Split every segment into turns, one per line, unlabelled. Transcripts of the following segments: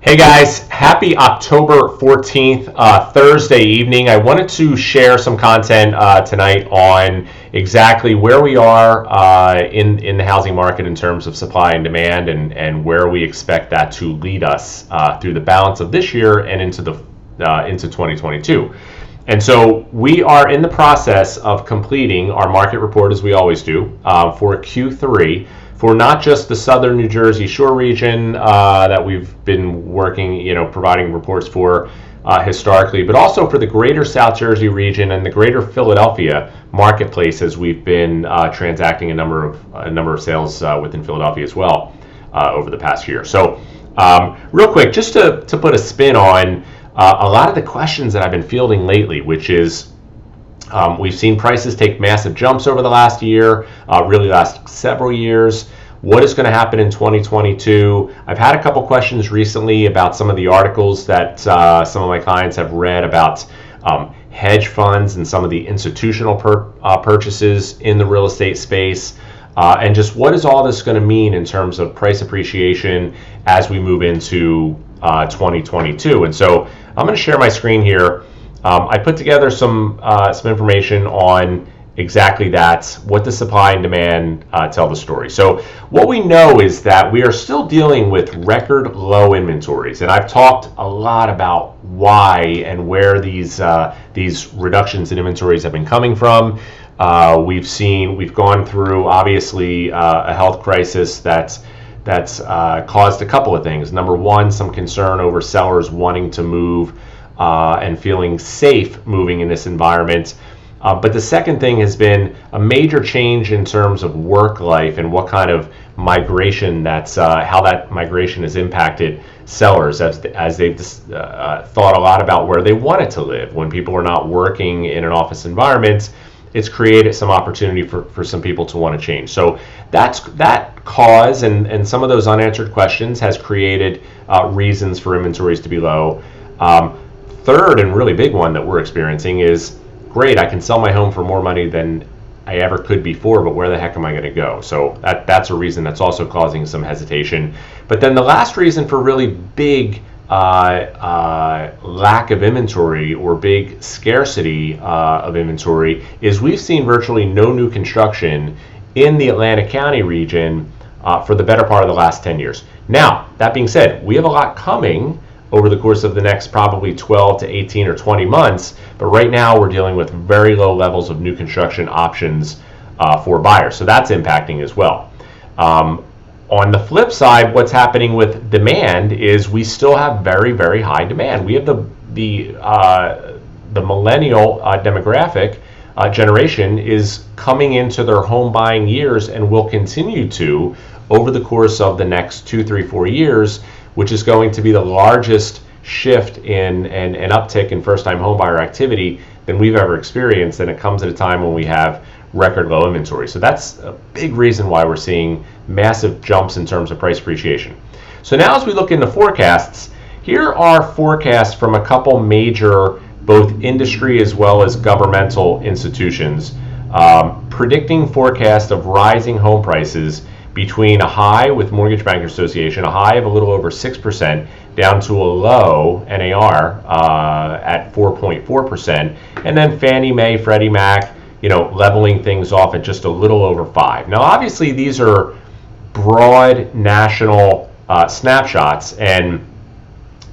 Hey guys, happy October 14th, Thursday evening. I wanted to share some content tonight on exactly where we are in the housing market in terms of supply and demand, and where we expect that to lead us through the balance of this year and into 2022. And so we are in the process of completing our market report, as we always do, for Q3, for not just the southern New Jersey shore region that we've been working, providing reports for historically, but also for the greater South Jersey region and the greater Philadelphia marketplace, as we've been transacting a number of sales within Philadelphia as well over the past year. So real quick, just to put a spin on a lot of the questions that I've been fielding lately, which is we've seen prices take massive jumps over the last year, really last several years. What is going to happen in 2022? I've had a couple questions recently about some of the articles that some of my clients have read about hedge funds and some of the institutional purchases in the real estate space, and just what is all this going to mean in terms of price appreciation as we move into 2022. And so I'm going to share my screen here. I put together some information on exactly that, what the supply and demand tell the story. So what we know is that we are still dealing with record low inventories, and I've talked a lot about why and where these reductions in inventories have been coming from. We've gone through obviously a health crisis that's caused a couple of things. Number one, some concern over sellers wanting to move and feeling safe moving in this environment. But the second thing has been a major change in terms of work life and what kind of migration how that migration has impacted sellers as they've thought a lot about where they wanted to live. When people are not working in an office environment, it's created some opportunity for some people to want to change. So that cause and some of those unanswered questions has created reasons for inventories to be low. Third and really big one that we're experiencing is, great, I can sell my home for more money than I ever could before, but where the heck am I going to go? So that's a reason that's also causing some hesitation. But then the last reason for really big lack of inventory or big scarcity of inventory is we've seen virtually no new construction in the Atlantic County region for the better part of the last 10 years. Now, that being said, we have a lot coming over the course of the next probably 12 to 18 or 20 months, but right now we're dealing with very low levels of new construction options for buyers, so that's impacting as well. On the flip side, what's happening with demand is we still have very, very high demand. We have the millennial demographic generation is coming into their home buying years and will continue to over the course of the next 2, 3, 4 years, which is going to be the largest shift in an uptick in first-time homebuyer activity than we've ever experienced, and it comes at a time when we have record low inventory. So that's a big reason why we're seeing massive jumps in terms of price appreciation. So now as we look into forecasts, here are forecasts from a couple major, both industry as well as governmental institutions, predicting forecast of rising home prices between a high with Mortgage Bankers Association, a high of a little over 6%, down to a low NAR at 4.4%, and then Fannie Mae, Freddie Mac, leveling things off at just a little over 5%. Now, obviously, these are broad national snapshots, and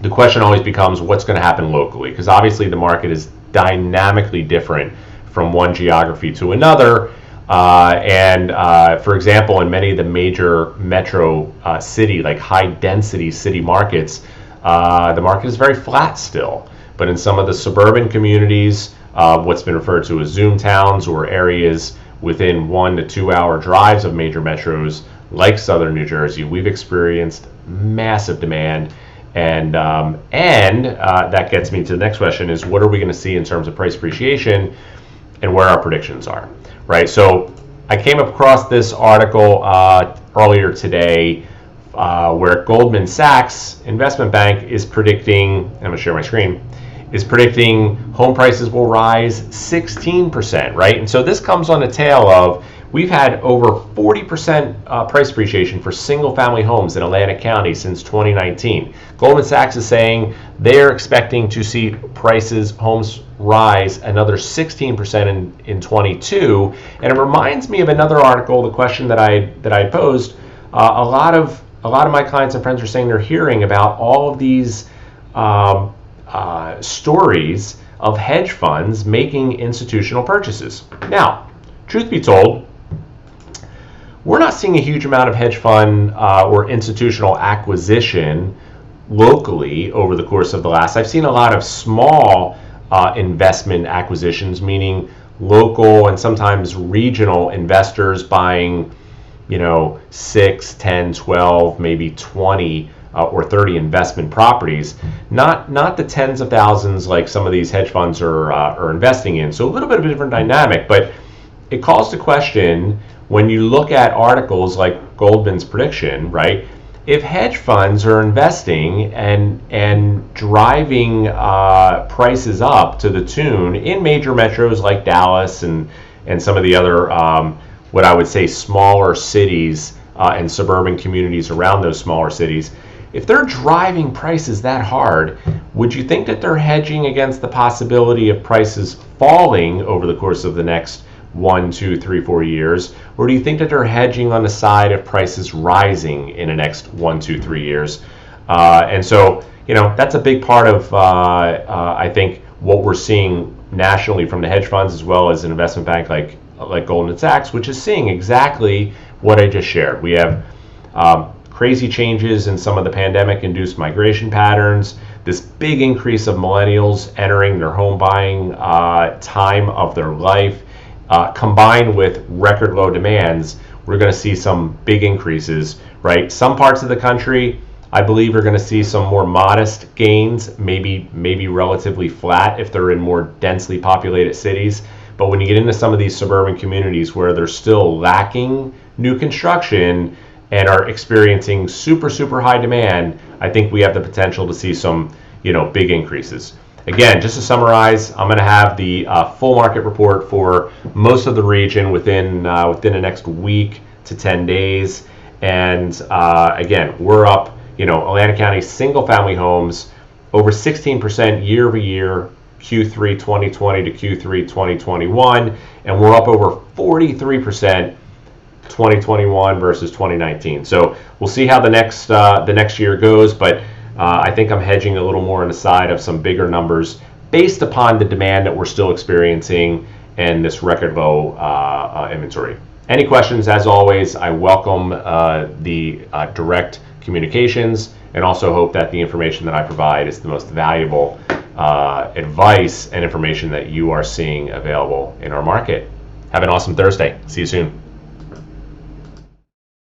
the question always becomes what's going to happen locally, because obviously the market is dynamically different from one geography to another. For example, in many of the major metro city, like high density city markets, the market is very flat still. But in some of the suburban communities, what's been referred to as Zoom towns or areas within 1 to 2 hour drives of major metros like southern New Jersey, we've experienced massive demand. And that gets me to the next question is, what are we going to see in terms of price appreciation and where our predictions are? Right, so I came across this article earlier today where Goldman Sachs investment bank is predicting, I'm going to share my screen, is predicting home prices will rise 16%, right? And so this comes on the tail of We've had over 40% price appreciation for single-family homes in Atlantic County since 2019. Goldman Sachs is saying they're expecting to see homes rise another 16% in 22. And it reminds me of another article, the question that I posed. A lot of my clients and friends are saying they're hearing about all of these stories of hedge funds making institutional purchases. Now, truth be told, we're not seeing a huge amount of hedge fund or institutional acquisition locally over the course of the last. I've seen a lot of small investment acquisitions, meaning local and sometimes regional investors buying, 6, 10, 12, maybe 20 or 30 investment properties, not the tens of thousands like some of these hedge funds are investing in. So a little bit of a different dynamic, but it calls to question when you look at articles like Goldman's prediction, right? If hedge funds are investing and driving prices up to the tune in major metros like Dallas and some of the other, what I would say, smaller cities and suburban communities around those smaller cities, if they're driving prices that hard, would you think that they're hedging against the possibility of prices falling over the course of the next 1, 2, 3, 4 years? Or do you think that they're hedging on the side of prices rising in the next 1, 2, 3 years? And so, that's a big part of, I think, what we're seeing nationally from the hedge funds as well as an investment bank like Goldman Sachs, which is seeing exactly what I just shared. We have crazy changes in some of the pandemic-induced migration patterns, this big increase of millennials entering their home buying time of their life, combined with record low demands. We're going to see some big increases, right? Some parts of the country, I believe, are going to see some more modest gains, maybe relatively flat if they're in more densely populated cities. But when you get into some of these suburban communities where they're still lacking new construction and are experiencing super high demand, I think we have the potential to see some, big increases. Again, just to summarize, I'm going to have the full market report for most of the region within the next week to 10 days. And again, we're up, Atlantic County single-family homes over 16% year over year, Q3 2020 to Q3 2021, and we're up over 43% 2021 versus 2019. So we'll see how the next year goes, but I think I'm hedging a little more on the side of some bigger numbers based upon the demand that we're still experiencing and this record low inventory. Any questions, as always, I welcome the direct communications, and also hope that the information that I provide is the most valuable advice and information that you are seeing available in our market. Have an awesome Thursday. See you soon.